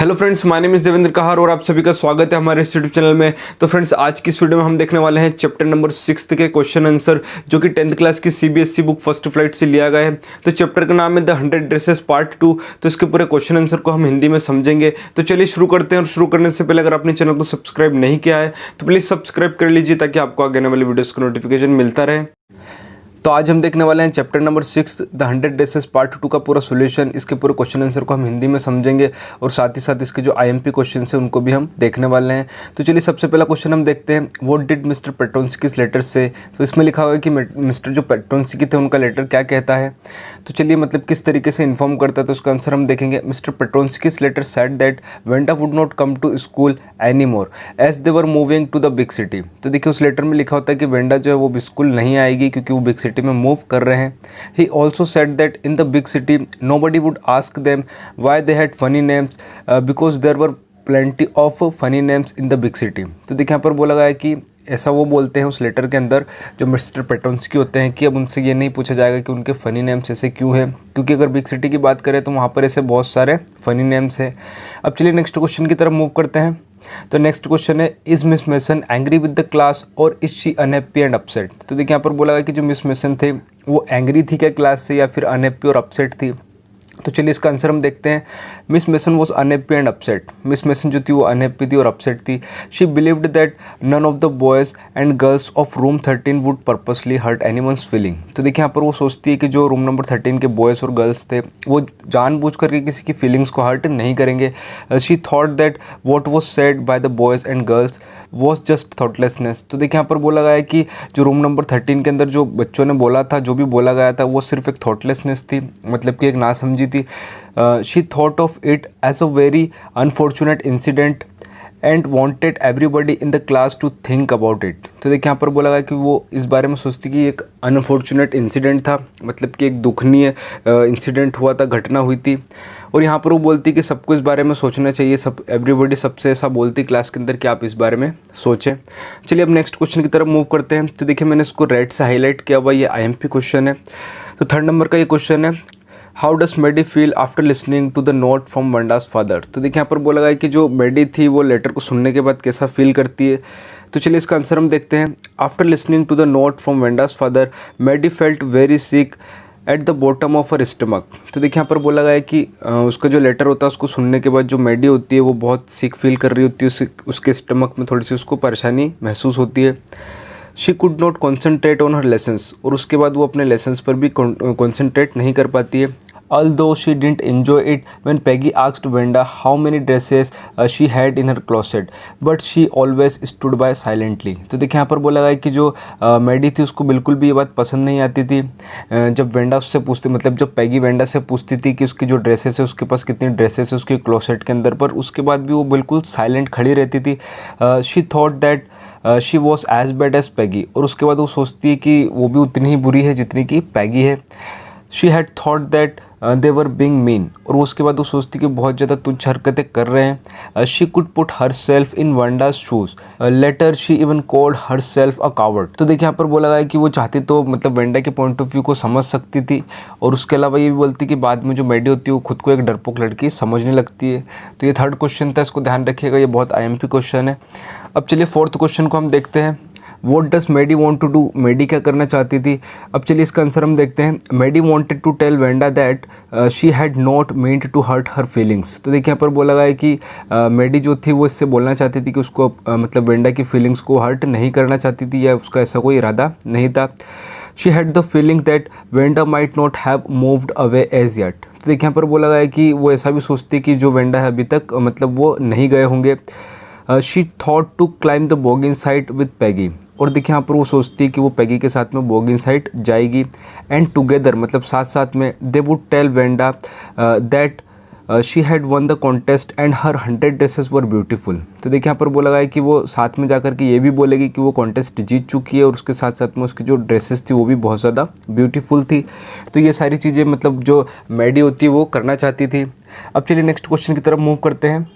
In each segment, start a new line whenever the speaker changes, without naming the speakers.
Hello friends, my name is Devendra Kahar और आप सभी का स्वागत है हमारे इस यूट्यूब चैनल में। तो फ्रेंड्स, आज की इस वीडियो में हम देखने वाले हैं चैप्टर नंबर 6 के क्वेश्चन आंसर, जो कि 10th क्लास की सीबीएसई बुक फर्स्ट फ्लाइट से लिया गया है। तो चैप्टर का नाम है द 100 ड्रेसेस पार्ट 2। तो इसके पूरे क्वेश्चन आंसर को हम हिंदी में समझेंगे। तो चलिए शुरू करते हैं। और शुरू करने से पहले अगर आपने चैनल को सब्सक्राइब नहीं किया है तो प्लीज़ सब्सक्राइब कर लीजिए, ताकि आपको आगे आने वाली वीडियोज़ का नोटिफिकेशन मिलता रहे। तो आज हम देखने वाले हैं chapter number 6 the 100 dresses part 2 का पूरा सॉल्यूशन। इसके पूरे क्वेश्चन आंसर को हम हिंदी में समझेंगे और साथ ही साथ इसके जो आईएमपी क्वेश्चन हैं उनको भी हम देखने वाले हैं। तो चलिए सबसे पहला क्वेश्चन हम देखते हैं, what did mister Petronski's letter से। तो इसमें लिखा हुआ है कि मिस्टर जो पेट्रोंस्की थे उनका लेटर क्या कहता है। तो चलिए मतलब किस तरीके से इन्फॉर्म करता है, तो उसका आंसर हम देखेंगे। Mister Petronski's letter said that Wanda would not come to school any more as they were moving to the big city. तो देखिए उस लेटर में लिखा होता है कि वेंडा जो है वो स्कूल नहीं आएगी क्योंकि वो बिग सिटी में मूव कर रहे हैं। He also said that in the big city nobody would ask them why they had funny names because there were plenty of funny names in the big city। तो देखिए यहाँ पर बोला गया है कि ऐसा वो बोलते हैं उस लेटर के अंदर जो मिस्टर पेट्रोंस्की होते हैं कि अब उनसे ये नहीं पूछा जाएगा कि उनके फ़नी नेम्स ऐसे क्यों हैं, क्योंकि अगर बिग सिटी की बात करें तो वहाँ पर ऐसे बहुत सारे फ़नी नेम्स हैं। अब चलिए नेक्स्ट क्वेश्चन की तरफ मूव करते हैं। तो नेक्स्ट क्वेश्चन है, is Miss Mason angry with the class और is she unhappy and upset. तो देखिए यहाँ पर बोला गया कि जो मिस मेसन थे वो एंग्री थी क्या क्लास से, या फिर अनहैप्पी और अपसेट थी। तो चलिए इसका आंसर हम देखते हैं। Miss Mason was unhappy and upset. Miss Mason जो थी वो अनहैप्पी थी और अपसेट थी। She believed that none of the boys and girls of room 13 would purposely hurt anyone's feeling. तो देखिए यहाँ पर वो सोचती है कि जो रूम नंबर 13 के बॉयज़ और गर्ल्स थे वो जानबूझ करके किसी की फीलिंग्स को हर्ट नहीं करेंगे। She thought that what was said by the boys and girls was just thoughtlessness. तो देखिए यहाँ पर बोला गया है कि जो रूम नंबर 13 के अंदर जो बच्चों ने बोला था, जो भी बोला गया था, वो सिर्फ एक थॉटलेसनेस थी, मतलब कि एक नासमझी थी। She thought of it as a very unfortunate incident and wanted everybody in the class to think about it. तो देखिए यहाँ पर बोला गया कि वो इस बारे में सोचती कि एक अनफॉर्चुनेट इंसिडेंट था, मतलब कि एक दुखनीय इंसिडेंट हुआ था, घटना हुई थी। और यहाँ पर वो बोलती कि सबको इस बारे में सोचना चाहिए, सब एवरीबडी सबसे ऐसा बोलती क्लास के अंदर कि आप इस बारे में सोचें। चलिए अब नेक्स्ट क्वेश्चन की तरफ मूव करते हैं। तो देखिए मैंने इसको रेड से हाईलाइट किया हुआ, ये आईएमपी क्वेश्चन है। तो 3rd नंबर का ये क्वेश्चन है, how does Maddie feel after listening to the note from Wanda's father. तो देखिए यहाँ पर बोला गया कि जो मेडी थी वो लेटर को सुनने के बाद कैसा फील करती है। तो चलिए इसका आंसर हम देखते हैं। After listening to the note from Wanda's father Maddie felt very sick at the bottom of her stomach. तो देखिए यहाँ पर बोला गया है कि उसका जो लेटर होता है उसको सुनने के बाद जो मेडी होती है वो बहुत सिक फील कर रही होती है, उसके स्टमक में थोड़ी सी उसको परेशानी महसूस होती है। She could not concentrate on her lessons, और उसके बाद वो अपने लेसन्स पर भी कॉन्सेंट्रेट नहीं कर पाती है। Although she didn't enjoy it when Peggy asked Wenda how many dresses she had in her closet, but she always stood by silently। तो देखिए यहाँ पर बोला गया है कि जो मैडी थी उसको बिल्कुल भी ये बात पसंद नहीं आती थी जब वेंडा उससे पूछती, मतलब जब पैगी वेंडा से पूछती थी कि उसकी जो ड्रेसेस है, उसके पास कितनी ड्रेसेस है उसके क्लोसेट के अंदर, पर उसके बाद भी वो बिल्कुल साइलेंट खड़ी रहती थी। She thought that she was as bad as Peggy, और उसके बाद वो सोचती है कि वो भी उतनी ही बुरी है जितनी कि पैगी है। She had thought that they were being mean, और उसके बाद वो सोचती कि बहुत ज़्यादा तुच्छ हरकतें कर रहे हैं। She could put her self in Wanda's shoes, later she even called her self a coward. तो देखिए यहाँ पर बोला गया है कि वो चाहती तो मतलब वेंडा के पॉइंट ऑफ व्यू को समझ सकती थी, और उसके अलावा ये भी बोलती कि बाद में जो मेडी होती है वो खुद को एक डरपोक लड़की समझने लगती है। तो ये 3rd क्वेश्चन था, इसको ध्यान रखिएगा, ये बहुत आईएमपी क्वेश्चन है। अब चलिए 4th क्वेश्चन को हम देखते हैं। What does Maddie want to do, Maddie क्या करना चाहती थी। अब चलिए इसका आंसर हम देखते हैं। Maddie wanted to tell Wanda that she had not meant to hurt her feelings. तो देखिए यहाँ पर बोला गया है कि मेडी जो थी वो इससे बोलना चाहती थी कि उसको मतलब वेंडा की फीलिंग्स को हर्ट नहीं करना चाहती थी, या उसका ऐसा कोई इरादा नहीं था। She had the feeling that Wanda might not have moved away as yet. तो देखिए यहाँ पर बोला गया है कि वो ऐसा भी सोचती कि जो वेंडा है अभी तक मतलब वो नहीं गए होंगे। She thought to climb the Boggins साइट विद पैगी, और देखिए यहाँ पर वो सोचती है कि वो पैगी के साथ में बोगिन साइट जाएगी। एंड टुगेदर मतलब साथ साथ में they would tell Wanda that she had won the contest and her 100 dresses were beautiful. तो देखिए यहाँ पर बोला गया है कि वो साथ में जाकर के ये भी बोलेगी कि वो कॉन्टेस्ट जीत चुकी है, और उसके साथ साथ में उसकी जो ड्रेसेस थी वो भी बहुत ज़्यादा ब्यूटीफुल थी। तो ये सारी चीज़ें मतलब जो मेडी होती है वो करना चाहती थी। अब चलिए नेक्स्ट क्वेश्चन की तरफ मूव करते हैं।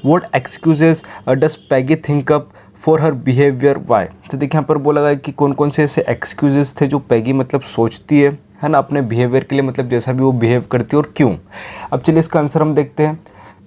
What excuses does Peggy think up for her behavior? Why? तो देखिए यहाँ पर बोला गया कि कौन कौन से ऐसे एक्सक्यूजेस थे जो पैगी मतलब सोचती है ना, अपने बिहेवियर के लिए, मतलब जैसा भी वो बिहेव करती है, और क्यों। अब चलिए इसका आंसर हम देखते हैं।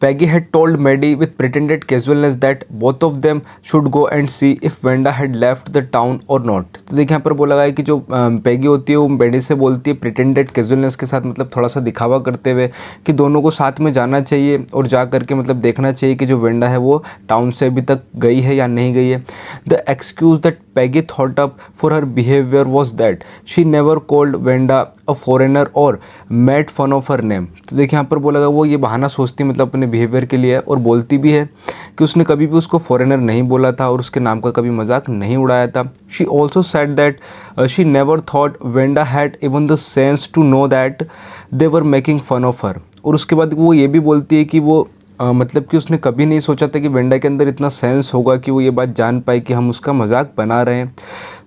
Peggy had told Maddie with pretended casualness that both of them should go and see if Wanda had left the town or not. तो देखिए यहाँ पर बोला गया है कि जो पैगी होती है वो मैडी से बोलती है प्रिटेंडेड कैजुअलनेस के साथ, मतलब थोड़ा सा दिखावा करते हुए कि दोनों को साथ में जाना चाहिए और जा करके मतलब देखना चाहिए कि जो वेंडा है वो टाउन से अभी तक गई है या नहीं गई है. The excuse that Peggy thought up for her behavior was that she never called Wanda a foreigner or made fun of her name. तो देखिए यहाँ पर बोला गया वो ये बहाना सोचती है मतलब अपने बिहेवियर के लिए और बोलती भी है कि उसने कभी भी उसको फॉरेनर नहीं बोला था और उसके नाम का कभी मजाक नहीं उड़ाया था. She also said that she never thought Wanda had even the sense to know that they were making fun of her. और उसके बाद वो ये भी बोलती है कि वो मतलब कि उसने कभी नहीं सोचा था कि वेंडा के अंदर इतना सेंस होगा कि वो ये बात जान पाए कि हम उसका मजाक बना रहे हैं.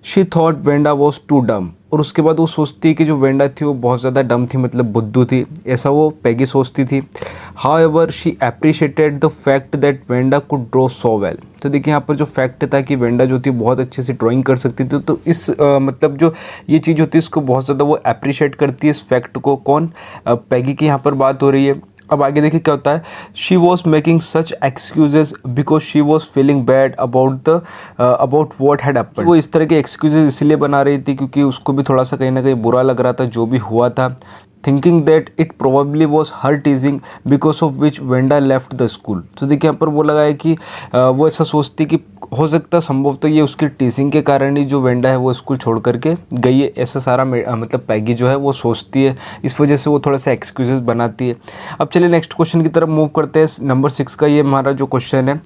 She thought Wanda was too dumb. और उसके बाद वो सोचती है कि जो वेंडा थी वो बहुत ज़्यादा डम थी, मतलब बुद्धू थी, ऐसा वो पैगी सोचती थी. However she appreciated the fact that Wanda could draw so well. तो देखिए यहाँ पर जो फैक्ट था कि वेंडा जो थी बहुत अच्छे से ड्राइंग कर सकती थी, तो इस मतलब जो ये चीज़ होती है इसको बहुत ज़्यादा वो अप्रिशिएट करती है इस फैक्ट को. कौन? पैगी की यहाँ पर बात हो रही है. अब आगे देखिए क्या होता है. She was making such excuses because she was feeling bad about what had happened. वो इस तरह के एक्सक्यूजेज इसलिए बना रही थी क्योंकि उसको भी थोड़ा सा कहीं ना कहीं बुरा लग रहा था जो भी हुआ था. Thinking that it probably was her टीजिंग because of which Wanda left the school. तो देखिए यहाँ पर बोला गया है कि वो ऐसा सोचती कि हो सकता है संभव तो ये उसकी टीजिंग के कारण ही जो वेंडा है वो स्कूल छोड़ करके गई है, ऐसा सारा मतलब पैगी जो है वो सोचती है. इस वजह से वो थोड़ा सा एक्सक्यूजेस बनाती है. अब चलिए नेक्स्ट क्वेश्चन की तरफ मूव करते हैं. नंबर 6 का ये हमारा जो क्वेश्चन है,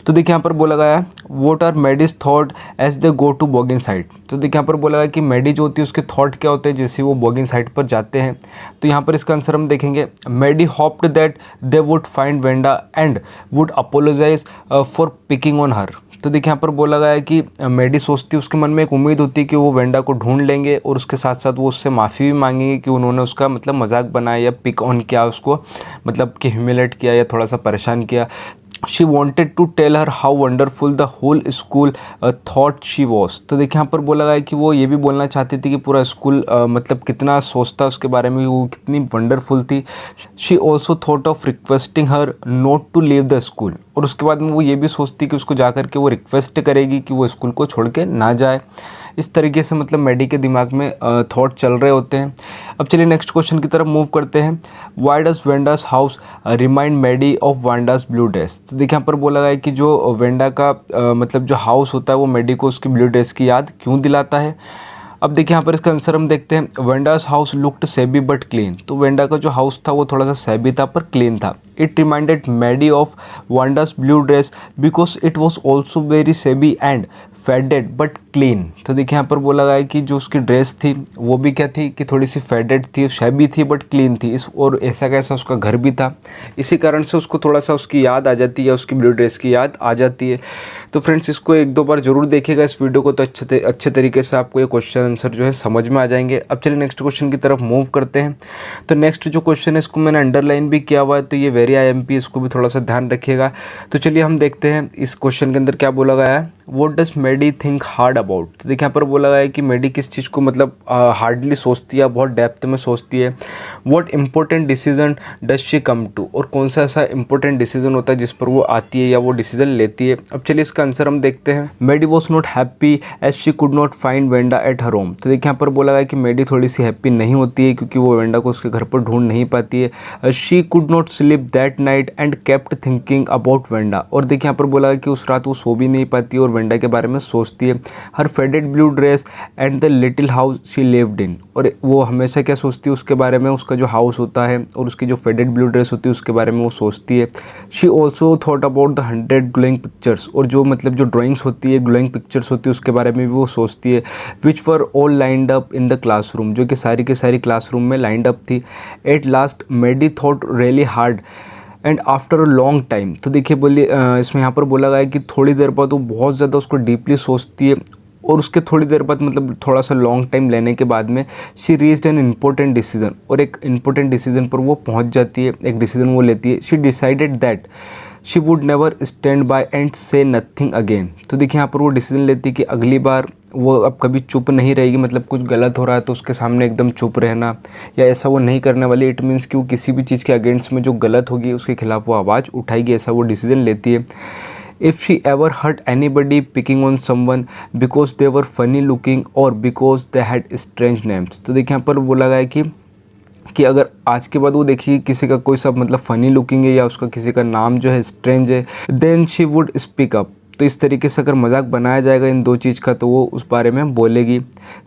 तो देखिए यहाँ पर बोला गया है what are Maddie's thought as they go to Boggins साइट. तो देखिए यहाँ पर बोला गया कि मेडी जो होती है उसके थॉट क्या होते हैं जैसे वो बॉगिंग साइट पर जाते हैं. तो यहाँ पर इसका आंसर हम देखेंगे. Maddie hoped that they would find Wanda and would apologise for picking on her. तो देखिए यहाँ पर बोला गया है कि मेडी सोचती है, उसके मन में एक उम्मीद होती है कि वो वेंडा को ढूंढ लेंगे और उसके साथ साथ वो उससे माफ़ी भी मांगेंगे कि उन्होंने उसका मतलब मजाक बनाया या पिक ऑन किया, उसको मतलब कि ह्यूमिलेट किया या थोड़ा सा परेशान किया. She wanted to tell her how wonderful the whole school thought she was. तो देखिए यहाँ पर बोला गया है कि वो ये भी बोलना चाहती थी कि पूरा स्कूल मतलब कितना सोचता उसके बारे में, वो कितनी वंडरफुल थी. She also thought of requesting her not to leave the school. और उसके बाद में वो ये भी सोचती कि उसको जा कर के वो रिक्वेस्ट करेगी कि वो स्कूल को छोड़ के ना जाए. इस तरीके से मतलब मेडी के दिमाग में थॉट चल रहे होते हैं. अब चलिए नेक्स्ट क्वेश्चन की तरफ मूव करते हैं. Why does Wanda's house remind Maddie of Wanda's blue dress. तो देखिए यहाँ पर बोला गया है कि जो वेंडा का मतलब जो हाउस होता है वो मेडी को उसकी ब्लू ड्रेस की याद क्यों दिलाता है. अब देखिए यहाँ पर इसका आंसर हम देखते हैं. Wanda's house looked shabby but clean. तो वेंडा का जो हाउस था वो थोड़ा सा सेबी था पर क्लीन था. It reminded Maddie of Wanda's blue dress because it was also very shabby and faded but clean. तो देखिए यहाँ पर बोला गया है कि जो उसकी ड्रेस थी वो भी क्या थी कि थोड़ी सी फेडेड थी, शैबी थी बट क्लीन थी. इस और ऐसा कैसा उसका घर भी था, इसी कारण से उसको थोड़ा सा उसकी याद आ जाती है, उसकी ब्लू ड्रेस की याद आ जाती है. तो फ्रेंड्स इसको एक दो बार जरूर देखिएगा इस वीडियो को, तो अच्छे तरीके से आपको ये क्वेश्चन आंसर जो है समझ में आ जाएंगे. अब चलिए नेक्स्ट क्वेश्चन की तरफ मूव करते हैं. तो नेक्स्ट जो क्वेश्चन है इसको मैंने अंडरलाइन भी किया हुआ है, तो ये वेरी IMP, इसको भी थोड़ा सा ध्यान रखिएगा. तो चलिए हम देखते हैं इस क्वेश्चन के अंदर क्या बोला गया है. What does Maddie think hard about. तो देखिए यहाँ पर बोला गया है कि मेडी किस चीज़ को मतलब हार्डली सोचती है, बहुत डेप्थ में सोचती है. What important decision does she come to. और कौन सा ऐसा इंपॉर्टेंट डिसीजन होता है जिस पर वो आती है या वो डिसीजन लेती है. अब चलिए इसका आंसर हम देखते हैं. Maddie was not happy as she could not find Wanda at her home. तो देखिए यहाँ पर बोला गया कि मेडी थोड़ी सी हैप्पी नहीं होती है क्योंकि वो वेंडा को उसके घर पर ढूंढ नहीं पाती है. She could not sleep that night and kept thinking about Wanda. और देखिए यहाँ पर बोला गया कि उस रात वो सो भी नहीं पाती और वेंडा के बारे में सोचती है. Her faded blue dress and the little house she lived in. और वो हमेशा क्या सोचती है उसके बारे में, उसका जो हाउस होता है और उसकी जो फेडेड ब्लू ड्रेस होती है उसके बारे में वो सोचती है. She also thought about the 100 glowing pictures. और जो मतलब जो ड्राइंग्स होती है, ग्लोइंग पिक्चर्स होती है, उसके बारे में भी वो सोचती है. Which were all lined up in the classroom. जो कि सारी के सारी क्लासरूम में लाइंड अप थी. At last Maddie thought really hard and after a long time. तो देखिए बोलिए इसमें यहाँ पर बोला गया है कि थोड़ी देर बाद वो बहुत ज़्यादा उसको डीपली सोचती है और उसके थोड़ी देर बाद मतलब थोड़ा सा लॉन्ग टाइम लेने के बाद में she reached N important decision. और एक इम्पोर्टेंट डिसीजन पर वो पहुँच जाती है, एक डिसीजन वो लेती है. She decided that she would never stand by and से नथिंग अगेन। तो देखिए यहाँ पर वो डिसीजन लेती है कि अगली बार वो अब कभी चुप नहीं रहेगी, मतलब कुछ गलत हो रहा है तो उसके सामने एकदम चुप रहना या ऐसा वो नहीं करने वाली। इट मीन्स कि वो किसी भी चीज़ के अगेंस्ट में जो गलत होगी उसके खिलाफ वो आवाज़ उठाएगी, ऐसा वो डिसीजन लेती है। If she ever hurt anybody picking on someone because they were funny looking or because they had strange names। तो देखिए यहाँ पर बोला गया है कि अगर आज के बाद वो देखिए किसी का कोई सा मतलब फ़नी लुकिंग है या उसका किसी का नाम जो है स्ट्रेंज है, then she would speak up. तो इस तरीके से अगर मजाक बनाया जाएगा इन दो चीज़ का तो वो उस बारे में बोलेगी।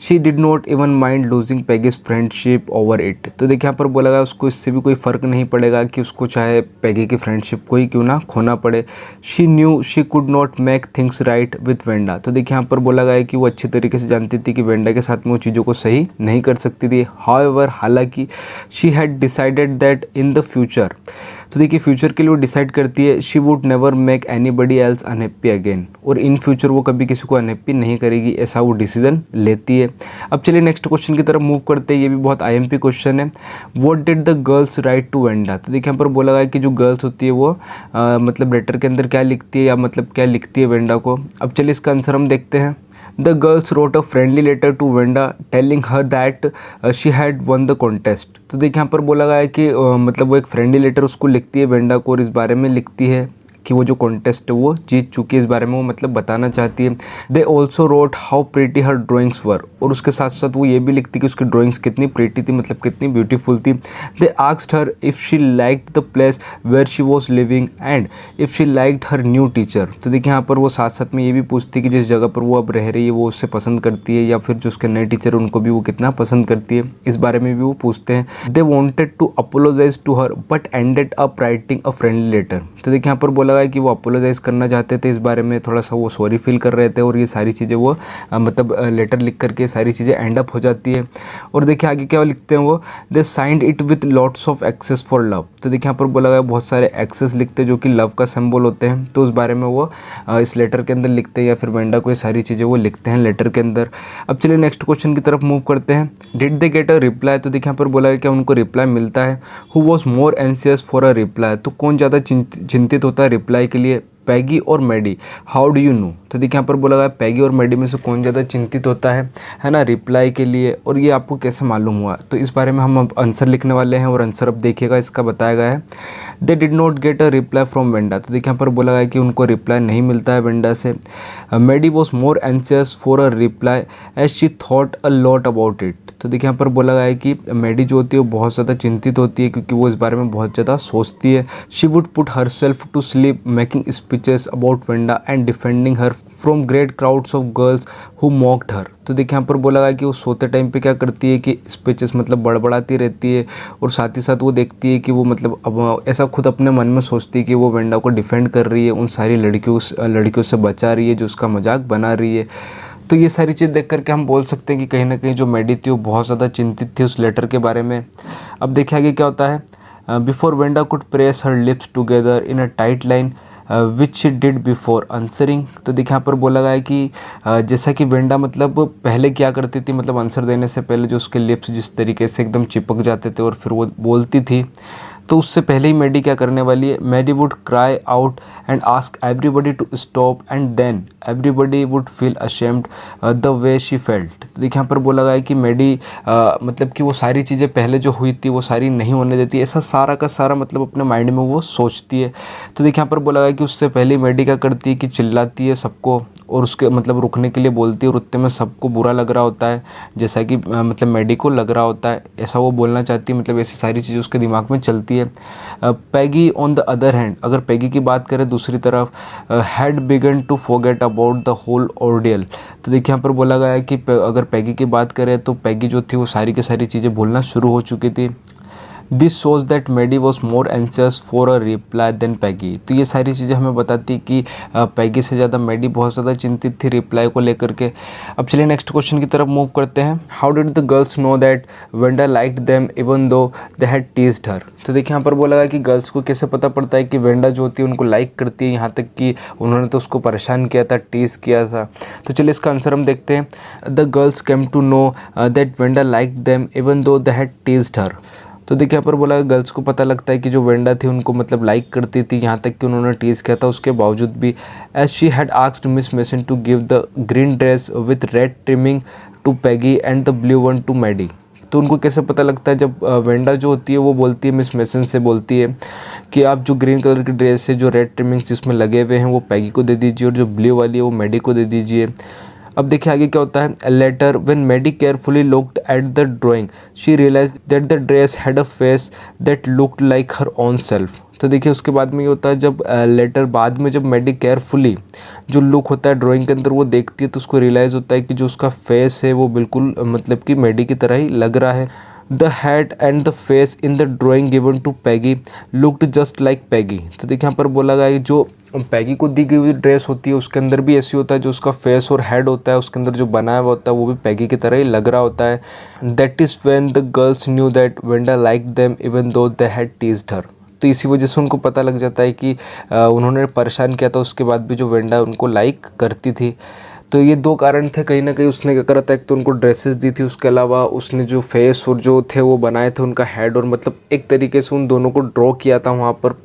She did not even mind losing Peggy's friendship over it. तो देखिए यहाँ पर बोला गया उसको इससे भी कोई फ़र्क नहीं पड़ेगा कि उसको चाहे पैगी की फ्रेंडशिप को ही क्यों ना खोना पड़े। She knew she could not make things right with Wanda. तो देखिए यहाँ पर बोला गया है कि वो अच्छी तरीके से जानती थी कि वेंडा के साथ में वो चीज़ों को सही नहीं कर सकती थी। हाउएवर हालांकि she had decided that in the future. तो देखिए फ्यूचर के लिए वो डिसाइड करती है she would never make anybody else unhappy again. और इन फ्यूचर वो कभी किसी को अनहैप्पी नहीं करेगी, ऐसा वो डिसीजन लेती है। अब चलिए नेक्स्ट क्वेश्चन की तरफ मूव करते हैं। ये भी बहुत आईएमपी क्वेश्चन है। What did the girls write to Wanda. तो देखिए यहाँ पर बोला गया कि जो गर्ल्स होती है वो मतलब लेटर के अंदर क्या लिखती है या मतलब क्या लिखती है वेंडा को। अब चलिए इसका आंसर हम देखते हैं। The girls wrote a friendly letter to Venda telling her that she had won the contest। तो देखिए यहाँ पर बोला गया है कि मतलब वो एक फ्रेंडली लेटर उसको लिखती है वेंडा को और इस बारे में लिखती है कि वो जो कॉन्टेस्ट है वो जीत चुकी है, इस बारे में वो मतलब बताना चाहती है। They also wrote how pretty her drawings were. और उसके साथ साथ वो ये भी लिखती कि उसकी ड्राइंग्स कितनी प्रीटी थी, मतलब कितनी ब्यूटीफुल थी। They asked her if she liked the place where she was living and if she liked her new teacher. तो देखिए यहाँ पर वो साथ साथ में ये भी पूछती है कि जिस जगह पर वो अब रह रही है वो उससे पसंद करती है या फिर जो उसके नए टीचर उनको भी वो कितना पसंद करती है, इस बारे में भी वो पूछते हैं। They wanted to apologise to her but ended up writing a friendly letter. तो देखिए यहाँ पर बोला गया कि वो अपोलोजाइज़ करना चाहते थे, इस बारे में थोड़ा सा वो सॉरी फील कर रहे थे और ये सारी चीज़ें वो मतलब लेटर लिख करके सारी चीज़ें एंड अप हो जाती है। और देखिए आगे क्या लिखते हैं वो, they signed it with lots of X's for love. तो देखिए यहाँ पर बोला गया बहुत सारे एक्सेस लिखते हैं जो कि लव का सिंबल होते हैं, तो उस बारे में वो इस लेटर के अंदर लिखते हैं या फिर वेंडा को ये सारी चीज़ें वो लिखते हैं लेटर के अंदर। अब चलिए नेक्स्ट क्वेश्चन की तरफ मूव करते हैं। Did they get a reply. तो देखिए यहाँ पर बोला गया क्या उनको रिप्लाई मिलता है। Who was more anxious for a reply. तो कौन ज़्यादा चिंतित होता है रिप्लाई के लिए, पैगी और Maddie. How do you know. तो देखिए यहाँ पर बोला गया पैगी और मैडी में से कौन ज़्यादा चिंतित होता है ना रिप्लाई के लिए, और ये आपको कैसे मालूम हुआ। तो इस बारे में हम अब आंसर लिखने वाले हैं और आंसर अब देखिएगा इसका बताया गया है। They did not get a reply from Wanda. तो देखिए यहाँ पर बोला गया कि उनको रिप्लाई नहीं मिलता है वेंडा से। Maddie was more anxious for a reply as she thought a lot about it. तो देखिए यहाँ पर बोला गया है कि मैडी जो होती है वो बहुत ज़्यादा चिंतित होती है क्योंकि वो इस बारे में बहुत ज़्यादा सोचती है। She would put her self to sleep making speeches about Wanda and defending her from great crowds of girls who mocked her. तो देखिए यहाँ पर बोला गया कि वो सोते टाइम पे क्या करती है कि स्पीचेस मतलब बड़बड़ाती रहती है और साथ ही साथ वो देखती है कि वो मतलब अब ऐसा खुद अपने मन में सोचती है कि वो वेंडा को डिफेंड कर रही है, उन सारी लड़कियों से बचा रही है जो उसका मजाक बना रही है। तो ये सारी चीज़ देख करके हम बोल सकते हैं कि कहीं ना कहीं जो मैडी थी वो बहुत ज़्यादा चिंतित थी उस लेटर के बारे में। अब देखिए आगे क्या होता है। Before Wanda could press her lips together in a tight line which she did before answering. तो देखिए यहाँ पर बोला गया है कि जैसा कि वेंडा मतलब पहले क्या करती थी, मतलब आंसर देने से पहले जो उसके लिप्स जिस तरीके से एकदम चिपक जाते थे और फिर वो बोलती थी, तो उससे पहले ही मैडी क्या करने वाली है। Maddie would cry out and ask everybody to stop and then everybody would feel ashamed the way she felt. तो देखिए यहाँ पर बोला गया है कि मैडी मतलब कि वो सारी चीज़ें पहले जो हुई थी वो सारी नहीं होने देती, ऐसा सारा का सारा मतलब अपने माइंड में वो सोचती है। तो देखिए यहाँ पर बोला गया कि उससे पहले मैडी क्या करती है कि चिल्लाती है सबको और उसके मतलब रुकने के लिए बोलती है और उतने में सबको बुरा लग रहा होता है जैसा कि मतलब मैडी को लग रहा होता है, ऐसा वो बोलना चाहती है, मतलब ऐसी सारी चीज़ें उसके दिमाग में चलती है। Peggy on the other hand, अगर पैगी की बात करें दूसरी तरफ, had begun to forget about the whole ordeal. तो देखिए यहाँ पर बोला गया है कि अगर पैगी की बात करें तो पैगी जो थी वो सारी की सारी चीज़ें भूलना शुरू हो चुकी थी। This shows that Maddie was more anxious for a reply than Peggy. तो ये सारी चीज़ें हमें बताती कि पैगी से ज़्यादा मैडी बहुत ज़्यादा चिंतित थी रिप्लाई को लेकर के। अब चलिए नेक्स्ट क्वेश्चन की तरफ मूव करते हैं। How did the girls no that Wanda liked them even though they had teased हर। तो देखिए यहाँ पर बोला गया कि गर्ल्स को कैसे पता पड़ता है कि वेंडा जो होती है उनको लाइक करती है, यहाँ तक कि उन्होंने तो उसको परेशान किया था, टीज़ किया था। तो चलिए इसका आंसर हम देखते हैं। The girls came to know that Wanda liked them even though they had teased हर तो देखिए यहाँ पर बोला गर्ल्स को पता लगता है कि जो वेंडा थी उनको मतलब लाइक करती थी, यहाँ तक कि उन्होंने टीज किया था उसके बावजूद भी। As she had asked Miss Mason to give the green dress with red trimming to Peggy and the blue one to Maddie. तो उनको कैसे पता लगता है, जब वेंडा जो होती है वो बोलती है मिस मेसन से, बोलती है कि आप जो ग्रीन कलर की ड्रेस है जो रेड ट्रिमिंग्स जिसमें लगे हुए हैं वो पैगी को दे दीजिए और जो ब्लू वाली है वो मैडी को दे दीजिए। अब देखिए आगे क्या होता है। Later when Maddie carefully looked at the drawing she realised that the dress had a face that looked like her own self. तो देखिए उसके बाद में ये होता है, जब लेटर बाद में जब मैडी केयरफुली जो लुक होता है ड्राइंग के अंदर वो देखती है तो उसको रियलाइज़ होता है कि जो उसका फेस है वो बिल्कुल मतलब कि मैडी की तरह ही लग रहा है। The head and the face in the drawing given to Peggy looked just like Peggy. तो देखिए यहाँ पर बोला गया है जो पैगी को दी गई हुई ड्रेस होती है उसके अंदर भी ऐसी होता है, जो उसका फेस और हेड होता है उसके अंदर जो बनाया हुआ होता है वो भी पैगी की तरह ही लग रहा होता है। That is when the girls knew that Wanda like them even though they had teased हर। तो इसी वजह से उनको पता लग जाता है कि उन्होंने परेशान किया था उसके बाद भी जो वेंडा उनको लाइक करती थी। तो ये दो कारण थे, कहीं ना कहीं उसने क्या करा था, एक तो उनको ड्रेसेस दी थी, उसके अलावा उसने जो फेस और जो थे वो बनाए थे उनका हेड, और मतलब एक तरीके से उन दोनों को ड्रॉ किया था वहाँ पर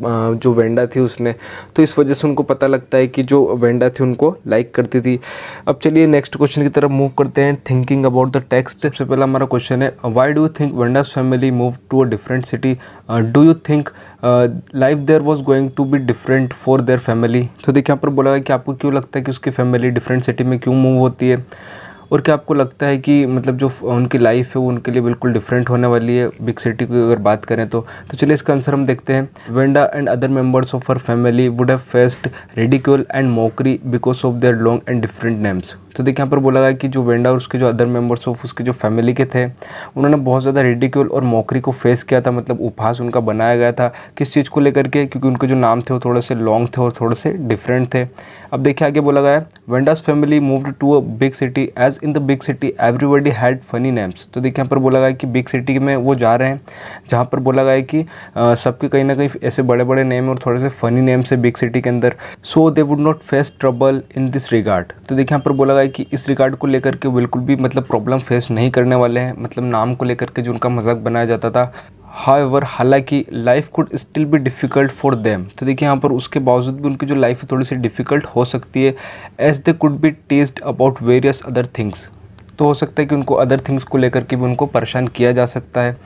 जो वेंडा थी उसने। तो इस वजह से उनको पता लगता है कि जो वेंडा थी उनको लाइक करती थी। अब चलिए नेक्स्ट क्वेश्चन की तरफ मूव करते हैं। Thinking about the text. सबसे पहला हमारा क्वेश्चन है, why do you think Wanda's family move to a different city? Do you think life there was going to be different for their family? तो देखिए यहाँ पर बोला है कि आपको क्यों लगता है कि उसकी फैमिली डिफरेंट सिटी में क्यों मूव होती है, और क्या आपको लगता है कि मतलब जो उनकी लाइफ है वो उनके लिए बिल्कुल डिफरेंट होने वाली है बिग सिटी की अगर बात करें तो चलिए इसका आंसर हम देखते हैं। Wanda and other members of her family would have faced ridicule and mockery because of their long and different names. तो देखिए यहाँ पर बोला गया कि जो वेंडा और उसके जो अदर मेंबर्स ऑफ उसके जो फैमिली के थे उन्होंने बहुत ज़्यादा रिडिक्यूल और मॉकरी को फेस किया था, मतलब उपहास उनका बनाया गया था किस चीज़ को लेकर के, क्योंकि उनके जो नाम थे वो थोड़े से लॉन्ग थे और थोड़े से डिफरेंट थे। अब देखिए आगे बोला गया है, Wanda's family moved to a big city as in the big city everybody had funny names. तो देखिए यहाँ पर बोला गया कि बिग सिटी में वो जा रहे हैं जहाँ पर बोला गया है कि सबके कहीं ना कहीं ऐसे बड़े बड़े नेम और थोड़े से फनी नेम्स है बिग सिटी के अंदर, so they would not face trouble in this regard. तो देखिए यहाँ पर बोला गया कि इस रिगार्ड को लेकर के बिल्कुल भी मतलब प्रॉब्लम फेस नहीं करने वाले हैं, मतलब नाम को लेकर के जो उनका मजाक बनाया जाता था। हाउएवर हालांकि life could still be difficult for them. तो देखिए यहाँ पर उसके बावजूद भी उनकी जो लाइफ है थोड़ी सी डिफ़िकल्ट हो सकती है, as they could be teased about various other things. तो हो सकता है कि उनको अदर थिंग्स को लेकर के भी उनको परेशान किया जा सकता है।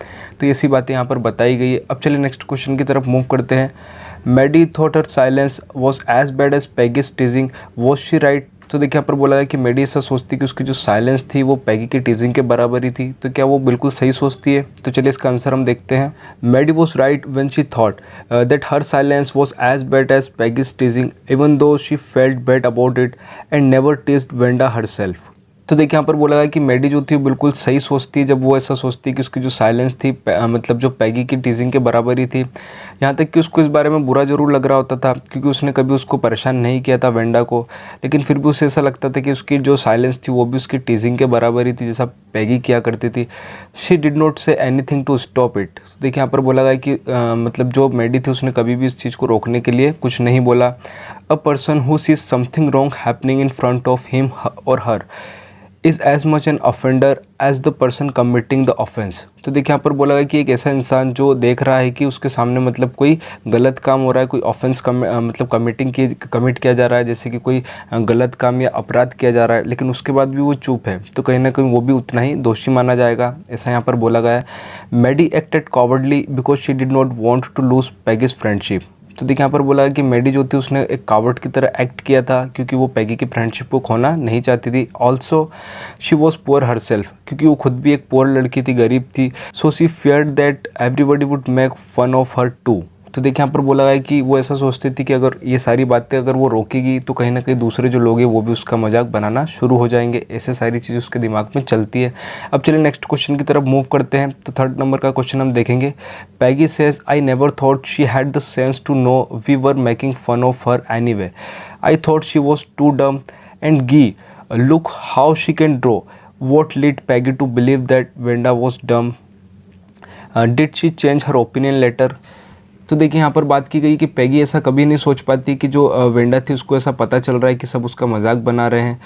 तो ऐसी बातें यहाँ पर बताई गई है। अब चलिए नेक्स्ट क्वेश्चन की तरफ मूव करते हैं। Maddie thought her silence was as bad as Peggy's teasing, was she right? तो देखिए यहाँ पर बोला है कि मैडी ऐसा सोचती कि उसकी जो साइलेंस थी वो पैगी की टीजिंग के बराबर ही थी। तो क्या वो बिल्कुल सही सोचती है? तो चलिए इसका आंसर हम देखते हैं। Maddie was right when she thought that her silence was as bad as Peggy's teasing even though she felt bad about it and never teased Wanda herself. तो देखिए यहाँ पर बोला गया कि मैडी जो थी बिल्कुल सही सोचती है जब वो ऐसा सोचती है कि उसकी जो साइलेंस थी मतलब जो पैगी की टीजिंग के बराबर ही थी। यहाँ तक कि उसको इस बारे में बुरा ज़रूर लग रहा होता था क्योंकि उसने कभी उसको परेशान नहीं किया था वेंडा को, लेकिन फिर भी उसे ऐसा लगता था कि उसकी जो साइलेंस थी वो भी उसकी टीजिंग के बराबर ही थी जैसा पैगी किया करती थी। She did not say anything to stop it. देखिए यहाँ पर बोला गया कि मतलब जो मैडी थी उसने कभी भी इस चीज़ को रोकने के लिए कुछ नहीं बोला। A person who sees something wrong happening in front of him और her is as much an offender as the person committing the offence. तो देखिए यहाँ पर बोला गया कि एक ऐसा इंसान जो देख रहा है कि उसके सामने मतलब कोई गलत काम हो रहा है, कोई ऑफेंस मतलब कमिट किया जा रहा है, जैसे कि कोई गलत काम या अपराध किया जा रहा है, लेकिन उसके बाद भी वो चुप है, तो कहीं ना कहीं वो भी उतना ही दोषी माना जाएगा, ऐसा यहाँ पर बोला गया है। Maddie acted cowardly because she did not want to lose Peggy's friendship. तो देखिए यहाँ पर बोला कि मैडी जो थी उसने एक कावर्ड की तरह एक्ट किया था क्योंकि वो पैगी की फ्रेंडशिप को खोना नहीं चाहती थी। Also she was poor herself, क्योंकि वो खुद भी एक पुअर लड़की थी, गरीब थी। So she feared that everybody would make fun of her too. तो देखिए यहाँ पर बोला है कि वो ऐसा सोचती थी कि अगर ये सारी बातें अगर वो रोकेगी तो कहीं ना कहीं दूसरे जो लोग हैं वो भी उसका मजाक बनाना शुरू हो जाएंगे, ऐसे सारी चीज़ें उसके दिमाग में चलती है। अब चलिए नेक्स्ट क्वेश्चन की तरफ मूव करते हैं। तो थर्ड नंबर का क्वेश्चन हम देखेंगे। Peggy says I never thought she had the sense to know we were making fun of her anyway. I thought she was too dumb and gee look how she can draw. What led Peggy to believe that Wanda was dumb? Did she change her opinion later? तो देखिए यहाँ पर बात की गई कि पैगी ऐसा कभी नहीं सोच पाती कि जो वेंडा थी उसको ऐसा पता चल रहा है कि सब उसका मजाक बना रहे हैं।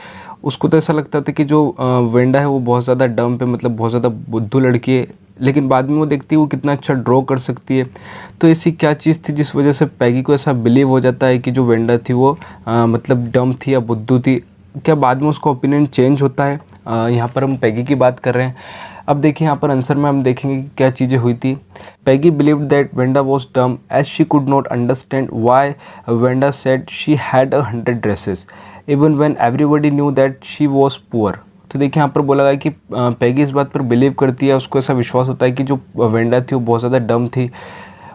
उसको तो ऐसा लगता था कि जो वेंडा है वो बहुत ज़्यादा डम पे मतलब बहुत ज़्यादा बुद्धू लड़की है, लेकिन बाद में वो देखती है वो कितना अच्छा ड्रॉ कर सकती है। तो ऐसी क्या चीज़ थी जिस वजह से पैगी को ऐसा बिलीव हो जाता है कि जो वेंडा थी वो मतलब डम थी या बुद्धू थी। क्या बाद में उसका ओपिनियन चेंज होता है? यहाँ पर हम पैगी की बात कर रहे हैं। अब देखिए यहाँ पर आंसर में हम देखेंगे कि क्या चीज़ें हुई थी। Peggy believed that Wanda was dumb as she could not understand why Wanda said she had 100 dresses even when everybody knew that she was poor. तो देखिए यहाँ पर बोला गया कि पैगी इस बात पर बिलीव करती है, उसको ऐसा विश्वास होता है कि जो वेंडा थी वो बहुत ज़्यादा डम थी,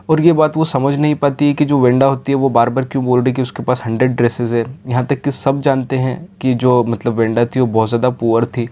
और ये बात वो समझ नहीं पाती है कि जो वेंडा होती है वो बार बार क्यों बोल रही है कि उसके पास 100 ड्रेसेस है। यहाँ तक कि सब जानते हैं कि जो मतलब वेंडा थी वो बहुत ज़्यादा पुअर थी।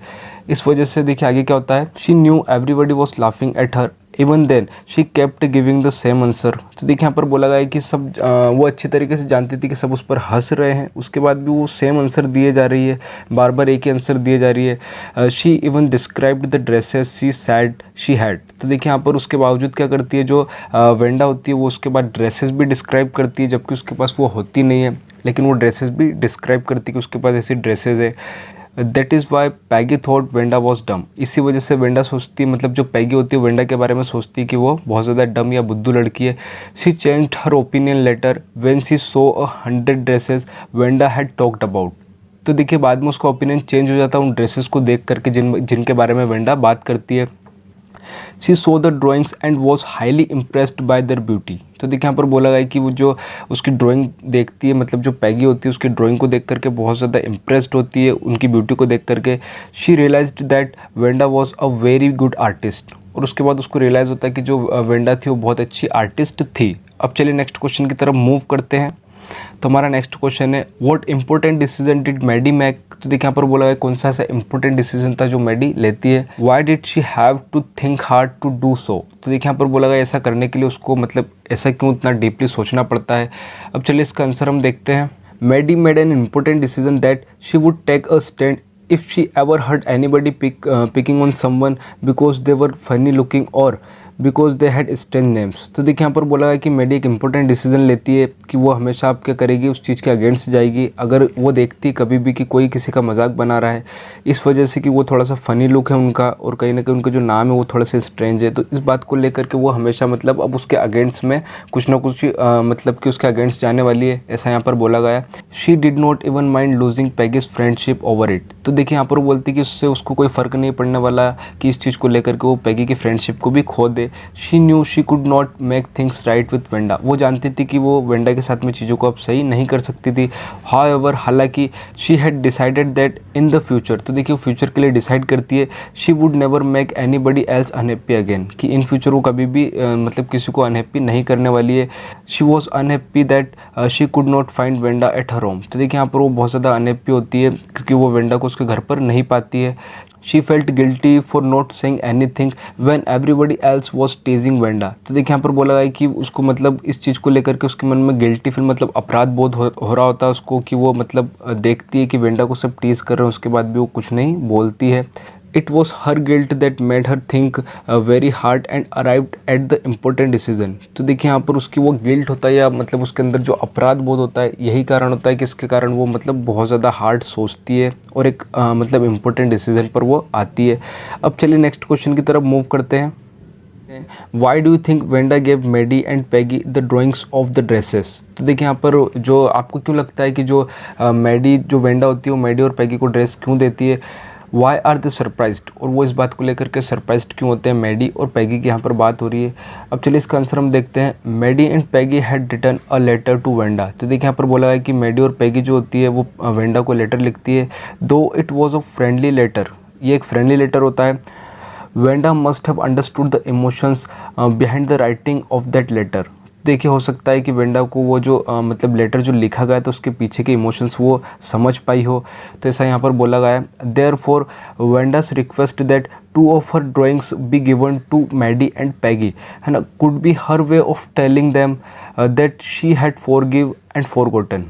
इस वजह से देखिए आगे क्या होता है, she knew everybody was laughing at her even then she kept giving the same answer. तो देखिए यहाँ पर बोला गया है कि सब वो अच्छी तरीके से जानती थी कि सब उस पर हंस रहे हैं, उसके बाद भी वो सेम आंसर दिए जा रही है, बार बार एक ही आंसर दिए जा रही है। She even described the dresses she said she had. तो देखिए यहाँ पर उसके बावजूद क्या करती है, जो वेंडा होती है वो उसके बाद ड्रेसेस भी डिस्क्राइब करती है, जबकि उसके पास वो होती नहीं है, लेकिन वो ड्रेसेस भी डिस्क्राइब करती है कि उसके पास ऐसी ड्रेसेस है। That is why Peggy thought Wanda was डम। इसी वजह से वेंडा सोचती है, मतलब जो पैगी होती है वेंडा के बारे में सोचती है कि वो बहुत ज़्यादा डम या बुद्धू लड़की है। She changed her opinion letter when she so 100 dresses Wanda had talked about. तो देखिए बाद में उसका ओपिनियन चेंज हो जाता है उन ड्रेसेस को देख करके जिनके बारे में वेंडा बात करती है। She so the drawings and was highly impressed by there beauty. तो देखिए यहाँ पर बोला गया है कि वो जो उसकी ड्राइंग देखती है, मतलब जो पैगी होती है उसकी ड्राइंग को देख करके बहुत ज़्यादा इम्प्रेस्ड होती है उनकी ब्यूटी को देख करके। She realised that Wanda was a very good artist. और उसके बाद उसको रियलाइज़ होता है कि जो वेंडा थी वो बहुत अच्छी आर्टिस्ट थी। अब चलिए नेक्स्ट क्वेश्चन की तरफ मूव करते हैं। तो हमारा नेक्स्ट क्वेश्चन है, what important decision did Maddie make. तो देखिए यहाँ पर बोला है कौन सा ऐसा इंपॉर्टेंट डिसीजन था जो मैडी लेती है। Why did she have to think hard to do so. तो देखिए यहाँ पर बोला गया ऐसा करने के लिए उसको मतलब ऐसा क्यों इतना डीपली सोचना पड़ता है। अब चलिए इसका आंसर हम देखते हैं। Maddie made an important decision that she would take a stand if she ever heard anybody picking on someone because they were funny looking or because they had strange names. तो देखिए यहाँ पर बोला है कि मैडी एक important decision लेती है कि वो हमेशा आप क्या करेगी, उस चीज़ के अगेंस्ट जाएगी अगर वो देखती कभी भी कि कोई किसी का मजाक बना रहा है, इस वजह से कि वो थोड़ा सा फ़नी लुक है उनका और कहीं ना कहीं उनका जो नाम है वो थोड़ा सा स्ट्रेंज है। तो इस बात को लेकर के वो हमेशा मतलब अब उसके अगेंस्ट में कुछ ना कुछ मतलब कि उसके अगेंस्ट जाने वाली है, ऐसा यहाँ पर बोला गया है। She did not even mind losing Peggy's friendship over it. तो देखिए यहाँ पर वो बोलती कि उससे उसको कोई फ़र्क नहीं पड़ने वाला कि इस चीज़ को लेकर के वो पैगी की फ्रेंडशिप को भी खो दे। She knew she could not make things right with Wanda. वो जानती थी कि वो वेंडा के साथ में चीज़ों को अब सही नहीं कर सकती थी। हाउएवर हालांकि she had decided that in the future. तो देखिए वो फ्यूचर के लिए डिसाइड करती है she would never make anybody else unhappy again, कि इन फ्यूचर वो कभी भी मतलब किसी को अनहैप्पी नहीं करने वाली है। She was unhappy that she could not find Wanda at her home. तो देखिए यहाँ पर वो बहुत ज़्यादा अनहैप्पी होती है क्योंकि वो वेंडा को उसके घर पर नहीं पाती है। She felt guilty for not saying anything when everybody else was teasing Wanda. तो देखिए यहाँ पर बोला गया है कि उसको मतलब इस चीज़ को लेकर के उसके मन में गिल्टी फील मतलब अपराध बोध हो रहा होता है उसको, कि वो मतलब देखती है कि वेंडा को सब टीज़ कर रहे हैं, उसके बाद भी वो कुछ नहीं बोलती है। It was her guilt that made her think very hard and arrived at the important decision। तो देखिए यहाँ पर उसकी वो गिल्ट होता है या मतलब उसके अंदर जो अपराध बोध होता है, यही कारण होता है कि इसके कारण वो मतलब बहुत ज़्यादा हार्ड सोचती है और एक मतलब इम्पोर्टेंट डिसीजन पर वो आती है। अब चलिए नेक्स्ट क्वेश्चन की तरफ मूव करते हैं। Why do you think Wanda gave Maddie and Peggy the drawings of the dresses. तो देखिए यहाँ पर जो आपको क्यों लगता है कि जो मैडी जो वेंडा होती है वो मैडी और पैगी को ड्रेस क्यों देती है। वाई आर दे सरप्राइज्ड, और वो इस बात को लेकर के सरप्राइज्ड क्यों होते हैं। मैडी और पैगी की यहाँ पर बात हो रही है। अब चलिए इसका आंसर हम देखते हैं। Maddie and Peggy had written a letter to Wanda. तो देखिए यहाँ पर बोला है कि मैडी और पैगी जो होती है वो वेंडा को लेटर लिखती है, though it was a friendly letter. ये एक फ्रेंडली लेटर होता है। Wanda must have understood the emotions behind the writing of that letter. देखिए हो सकता है कि वेंडा को वो जो मतलब लेटर जो लिखा गया तो उसके पीछे के इमोशंस वो समझ पाई हो, तो ऐसा यहाँ पर बोला गया है। Therefore Wanda's request that two of her drawings be given to Maddie and Peggy, है ना, could be her way of telling them that she had forgive and forgotten.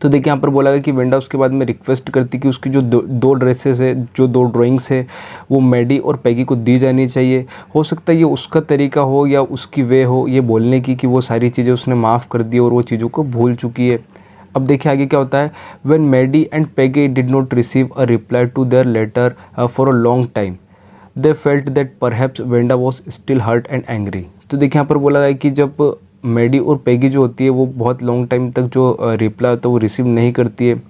तो देखिए यहाँ पर बोला गया कि वेंडा उसके बाद में रिक्वेस्ट करती कि उसकी जो दो ड्रेसेस है, जो दो ड्राइंग्स है, वो मैडी और पैगी को दी जानी चाहिए। हो सकता है ये उसका तरीका हो या उसकी वे हो ये बोलने की कि वो सारी चीज़ें उसने माफ़ कर दी और वो चीज़ों को भूल चुकी है। अब देखिए आगे क्या होता है। When Maddie and Peggy did not receive a reply to their letter for a long time, they felt that perhaps Wanda was still hurt and angry. तो देखिए यहाँ पर बोला गया है कि जब मैडी और पैगी जो होती है वो बहुत लॉन्ग टाइम तक जो रिप्लाई होता है वो रिसीव नहीं करती है,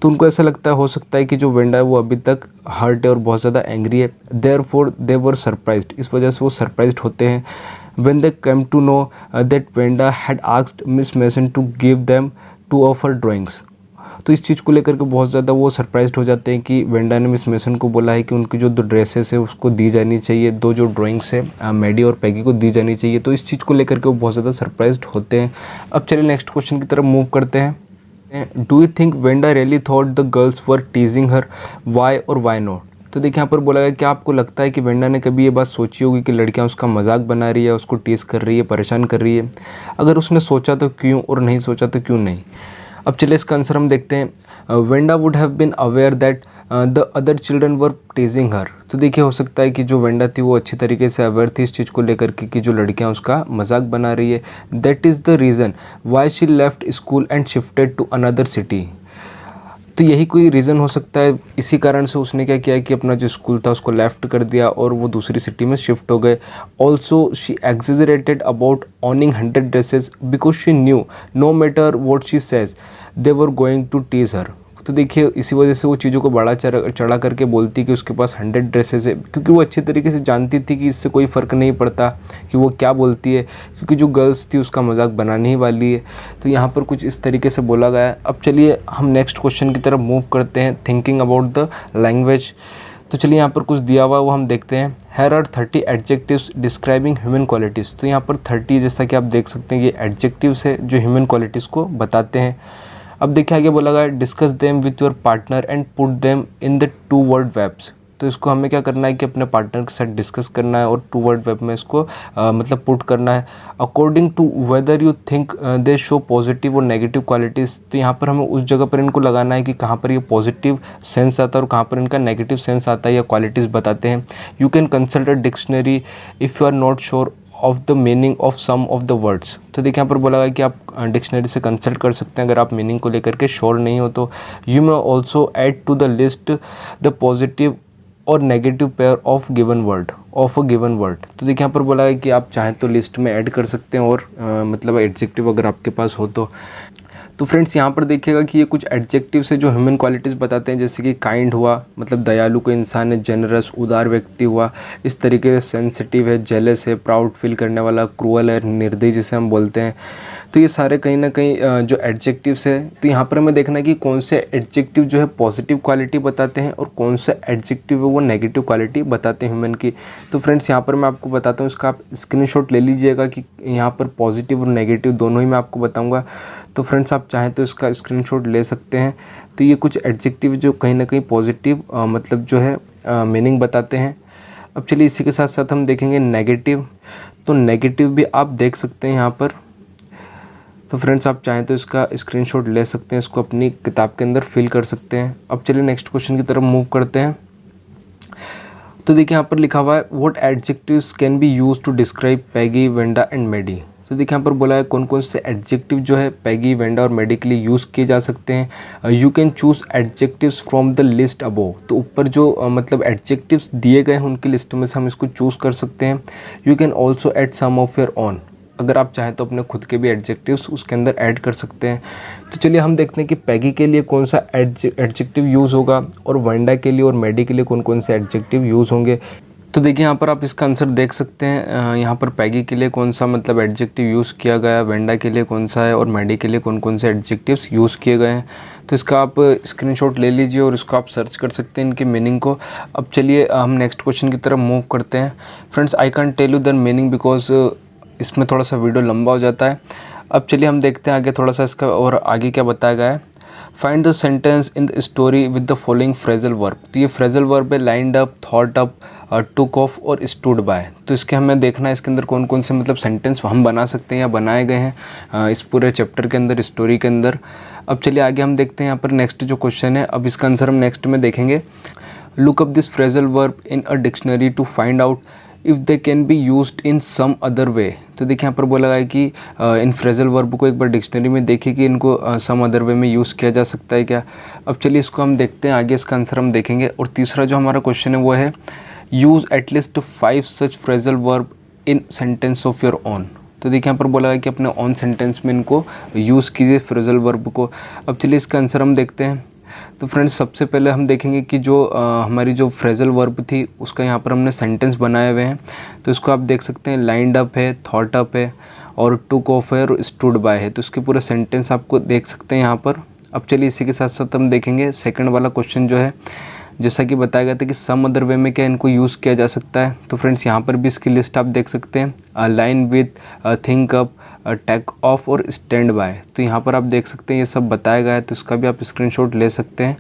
तो उनको ऐसा लगता है, हो सकता है कि जो वेंडा है वो अभी तक हर्ट है और बहुत ज़्यादा एंग्री है। देयरफॉर दे वर सरप्राइज्ड, इस वजह से वो सरप्राइज्ड होते हैं। When they came to know that Wanda had asked Miss Mason to give them 2 of her drawings, तो इस चीज़ को लेकर के बहुत ज़्यादा वो सरप्राइज्ड हो जाते हैं कि वेंडा ने मिस मेसन को बोला है कि उनकी जो 2 ड्रेसेस है उसको दी जानी चाहिए, 2 जो ड्राइंग्स है मैडी और पैगी को दी जानी चाहिए। तो इस चीज़ को लेकर के वो बहुत ज़्यादा सरप्राइज्ड होते हैं। अब चलिए नेक्स्ट क्वेश्चन की तरफ मूव करते हैं। Do you think Wanda really thought the girls were teasing her, why और वाई नॉट? तो देखिए यहाँ पर बोला गया क्या आपको लगता है कि वेंडा ने कभी ये बात सोची होगी कि लड़कियाँ उसका मजाक बना रही है, उसको टीज कर रही है, परेशान कर रही है? अगर उसने सोचा तो क्यों, और नहीं सोचा तो क्यों नहीं? अब चलिए इसका आंसर हम देखते हैं। Wanda would have been aware that the other children were teasing her. तो देखिए हो सकता है कि जो वेंडा थी वो अच्छी तरीके से अवेयर थी इस चीज़ को लेकर के कि जो लड़कियां उसका मजाक बना रही है। That is the reason why she left school and shifted to another city. तो यही कोई रीज़न हो सकता है, इसी कारण से उसने क्या किया कि अपना जो स्कूल था उसको लेफ्ट कर दिया और वो दूसरी सिटी में शिफ्ट हो गए। Also she exaggerated about owning 100 dresses because she knew no matter what she says they were going to tease her. तो देखिए इसी वजह से वो चीज़ों को बढ़ा चढ़ा करके बोलती कि उसके पास 100 ड्रेसेस है, क्योंकि वो अच्छी तरीके से जानती थी कि इससे कोई फ़र्क नहीं पड़ता कि वो क्या बोलती है, क्योंकि जो गर्ल्स थी उसका मजाक बनाने ही वाली है। तो यहाँ पर कुछ इस तरीके से बोला गया है। अब चलिए हम नेक्स्ट क्वेश्चन की तरफ मूव करते हैं, थिंकिंग अबाउट द लैंग्वेज। तो चलिए यहाँ पर कुछ दिया हुआ है वो हम देखते हैं। Here are 30 adjectives describing human qualities. तो यहाँ पर 30 जैसा कि आप देख सकते हैं ये एडजेक्टिव्स है जो ह्यूमन क्वालिटीज़ को बताते हैं। अब देखिए आगे बोला गया discuss them with your partner and put them in the 2 word webs. तो इसको हमें क्या करना है कि अपने पार्टनर के साथ डिस्कस करना है और 2 वर्ड वेब में इसको मतलब पुट करना है। According to whether you think they show positive और नेगेटिव क्वालिटीज़। तो यहाँ पर हमें उस जगह पर इनको लगाना है कि कहाँ पर ये पॉजिटिव सेंस आता है और कहाँ पर इनका नेगेटिव सेंस आता है या क्वालिटीज़ बताते हैं। You can consult a dictionary if you are not sure of the meaning of some of the words. तो देखिए यहाँ पर बोला गया कि आप डिक्शनरी से कंसल्ट कर सकते हैं अगर आप मीनिंग को लेकर के श्योर नहीं हो तो। You may also add to the list the positive और negative pair of given word of a given word. तो देखिए यहाँ पर बोला है कि आप चाहें तो लिस्ट में ऐड कर सकते हैं और मतलब एडजेक्टिव अगर आपके पास हो तो फ्रेंड्स यहाँ पर देखिएगा कि ये कुछ एडजेक्टिव से जो ह्यूमन क्वालिटीज़ बताते हैं, जैसे कि काइंड हुआ मतलब दयालु कोई इंसान है, जनरस उदार व्यक्ति हुआ, इस तरीके से सेंसिटिव है, जेलस है, प्राउड फील करने वाला, क्रूअल है, निर्दयी जिसे हम बोलते हैं। तो ये सारे कहीं ना कहीं जो एडजेक्टिव्स है, तो यहाँ पर हमें देखना है कि कौन से एडजेक्टिव जो है पॉजिटिव क्वालिटी बताते हैं और कौन से एडजेक्टिव है वो नेगेटिव क्वालिटी बताते हैं ह्यूमन की। तो फ्रेंड्स यहाँ पर मैं आपको बताता हूँ, इसका आप स्क्रीनशॉट ले लीजिएगा कि यहाँ पर पॉजिटिव और नेगेटिव दोनों ही मैं आपको बताऊँगा। तो फ्रेंड्स आप चाहें तो इसका स्क्रीनशॉट ले सकते हैं। तो ये कुछ एडजेक्टिव जो कहीं ना कहीं पॉजिटिव मतलब जो है मीनिंग बताते हैं। अब चलिए इसी के साथ साथ हम देखेंगे नेगेटिव। तो नेगेटिव भी आप देख सकते हैं यहाँ पर। तो फ्रेंड्स आप चाहें तो इसका स्क्रीनशॉट ले सकते हैं, इसको अपनी किताब के अंदर फिल कर सकते हैं। अब चलिए नेक्स्ट क्वेश्चन की तरफ मूव करते हैं। तो देखिए यहाँ पर लिखा हुआ है what adjectives can be use to describe Peggy, Wanda and Maddie. तो देखिए यहाँ पर बोला है कौन कौन से एडजेक्टिव जो है पैगी, वेंडा और मेडी के लिए यूज़ किए जा सकते हैं। You can choose adjectives from the list above. तो ऊपर जो मतलब एडजेक्टिव्स दिए गए हैं उनकी लिस्ट में से हम इसको चूज़ कर सकते हैं। You can also add some of your own. अगर आप चाहें तो अपने खुद के भी एडजेक्टिव्स उसके अंदर ऐड कर सकते हैं। तो चलिए हम देखते हैं कि पैगी के लिए कौन सा एडजेक्टिव यूज़ होगा और वेंडा के लिए और मेडी के लिए कौन कौन से एडजेक्टिव यूज़ होंगे। तो देखिए यहाँ पर आप इसका आंसर देख सकते हैं। यहाँ पर पैगी के लिए कौन सा मतलब एडजेक्टिव यूज़ किया गया है, वेंडा के लिए कौन सा है और मेडी के लिए कौन कौन से एडजेक्टिव्स यूज़ किए गए हैं। तो इसका आप स्क्रीनशॉट ले लीजिए और इसको आप सर्च कर सकते हैं इनकी मीनिंग को। अब चलिए हम नेक्स्ट क्वेश्चन की तरफ मूव करते हैं। Friends I can tell you the meaning because इसमें थोड़ा सा वीडियो लंबा हो जाता है। अब चलिए हम देखते हैं आगे थोड़ा सा इसका और आगे क्या बताया गया है। Find the sentence in the story with the following phrasal verb. तो ये फ्रेजल वर्ब है lined up, thought up, took off और स्टूड बाय। तो इसके हमें देखना है इसके अंदर कौन कौन से मतलब सेंटेंस हम बना सकते हैं या बनाए गए हैं इस पूरे चैप्टर के अंदर, स्टोरी के अंदर। अब चलिए आगे हम देखते हैं यहाँ पर नेक्स्ट जो क्वेश्चन है। अब इसका आंसर हम नेक्स्ट में देखेंगे। Look up this phrasal verb in a dictionary to find out if they can be used in some other way. तो देखिए यहाँ पर बोला है कि इन फ्रेजल वर्ब को एक बार डिक्शनरी में देखिए कि इनको सम अदर वे में यूज़ किया जा सकता है क्या। अब चलिए इसको हम देखते हैं, आगे इसका आंसर हम देखेंगे। और तीसरा जो हमारा क्वेश्चन है वो है use at least 5 such phrasal verb in sentence of your own. तो देखिए यहाँ पर बोला है कि अपने ऑन सेंटेंस में इनको यूज़ कीजिए फ्रेजल वर्ब को। अब चलिए इसका आंसर हम देखते हैं। तो फ्रेंड्स सबसे पहले हम देखेंगे कि जो हमारी जो फ्रेजल वर्ब थी उसका यहाँ पर हमने सेंटेंस बनाए हुए हैं। तो इसको आप देख सकते हैं, लाइंड अप है, थॉट अप है और टुक ऑफ है और स्टूड बाय है। तो इसके पूरे सेंटेंस आपको देख सकते हैं यहाँ पर। अब चलिए इसी के साथ साथ हम देखेंगे सेकंड वाला क्वेश्चन जो है, जैसा कि बताया गया था कि सम अदर वे में क्या इनको यूज़ किया जा सकता है। तो फ्रेंड्स यहाँ पर भी इसकी लिस्ट आप देख सकते हैं, line with, think up, take off और स्टैंड बाय। तो यहाँ पर आप देख सकते हैं ये सब बताया गया है, तो इसका भी आप स्क्रीनशॉट ले सकते हैं।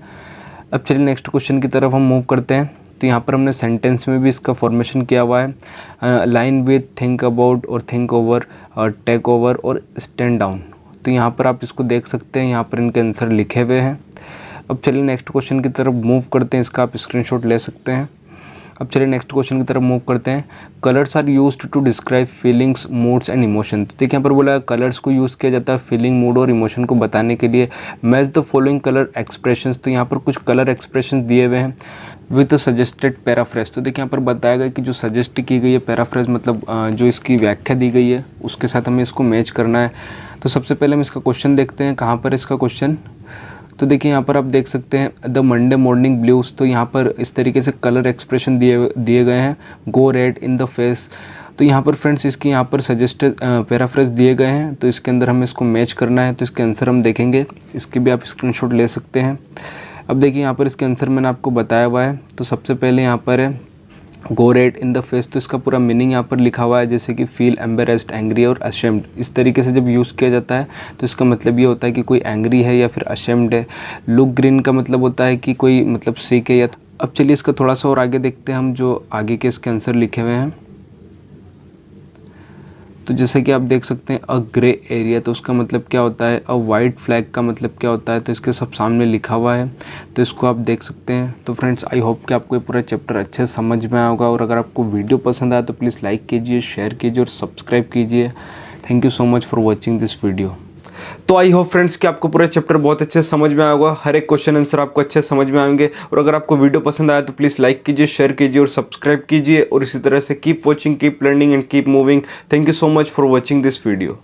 अब चलिए नेक्स्ट क्वेश्चन की तरफ हम मूव करते हैं। तो यहाँ पर हमने सेंटेंस में भी इसका फॉर्मेशन किया हुआ है, लाइन विथ, थिंक अबाउट और थिंक ओवर, टेक ओवर और स्टैंड डाउन। तो यहाँ पर आप इसको देख सकते हैं, यहाँ पर इनके आंसर लिखे हुए हैं। अब चलिए नेक्स्ट क्वेश्चन की तरफ मूव करते हैं, इसका आप स्क्रीनशॉट ले सकते हैं। अब चलिए नेक्स्ट क्वेश्चन की तरफ मूव करते हैं। Colours are used to describe feelings, moods and emotion. तो देखिए यहाँ पर बोला है कलर्स को यूज़ किया जाता है फीलिंग, मूड और इमोशन को बताने के लिए। Match the following colour expressions. तो यहाँ पर कुछ कलर एक्सप्रेशन दिए हुए हैं विद सजेस्टेड पैराफ्रेज। तो देखिए यहाँ पर बताया गया कि जो सजेस्ट की गई है पैराफ्रेज मतलब जो इसकी व्याख्या दी गई है उसके साथ हमें इसको मैच करना है। तो सबसे पहले हम इसका क्वेश्चन देखते हैं, कहाँ पर इसका क्वेश्चन। तो देखिए यहाँ पर आप देख सकते हैं द मंडे मॉर्निंग ब्लूज। तो यहाँ पर इस तरीके से कलर एक्सप्रेशन दिए गए हैं, गो रेड इन द फेस। तो यहाँ पर फ्रेंड्स इसकी यहाँ पर सजेस्टेड पैराफ्रेज दिए गए हैं, तो इसके अंदर हमें इसको मैच करना है। तो इसके आंसर हम देखेंगे, इसके भी आप स्क्रीनशॉट ले सकते हैं। अब देखिए यहाँ पर इसके आंसर मैंने आपको बताया हुआ है। तो सबसे पहले यहाँ पर है गो रेड इन द फेस। तो इसका पूरा मीनिंग यहाँ पर लिखा हुआ है, जैसे कि फील एम्बेरेस्ड, एंग्री और अशेम्ड। इस तरीके से जब यूज़ किया जाता है तो इसका मतलब ये होता है कि कोई एंग्री है या फिर अशेम्ड है। लुक ग्रीन का मतलब होता है कि कोई मतलब सिक है या। अब चलिए इसका थोड़ा सा और आगे देखते हैं हम, जो आगे के इसके आंसर लिखे हुए हैं। तो जैसे कि आप देख सकते हैं अ ग्रे एरिया, तो उसका मतलब क्या होता है। अ वाइट फ्लैग का मतलब क्या होता है, तो इसके सब सामने लिखा हुआ है, तो इसको आप देख सकते हैं। तो फ्रेंड्स आई होप कि आपको ये पूरा चैप्टर अच्छे समझ में आया होगा, और अगर आपको वीडियो पसंद आया तो प्लीज़ लाइक कीजिए, शेयर कीजिए और सब्सक्राइब कीजिए। Thank you so much for watching this video. तो आई होप फ्रेंड्स कि आपको पूरा चैप्टर बहुत अच्छे से समझ में आया होगा, हर एक क्वेश्चन आंसर आपको अच्छे से समझ में आएंगे। और अगर आपको वीडियो पसंद आया तो प्लीज़ लाइक कीजिए, शेयर कीजिए और सब्सक्राइब कीजिए। और इसी तरह से keep watching, keep learning and keep moving. Thank you so much for watching this video.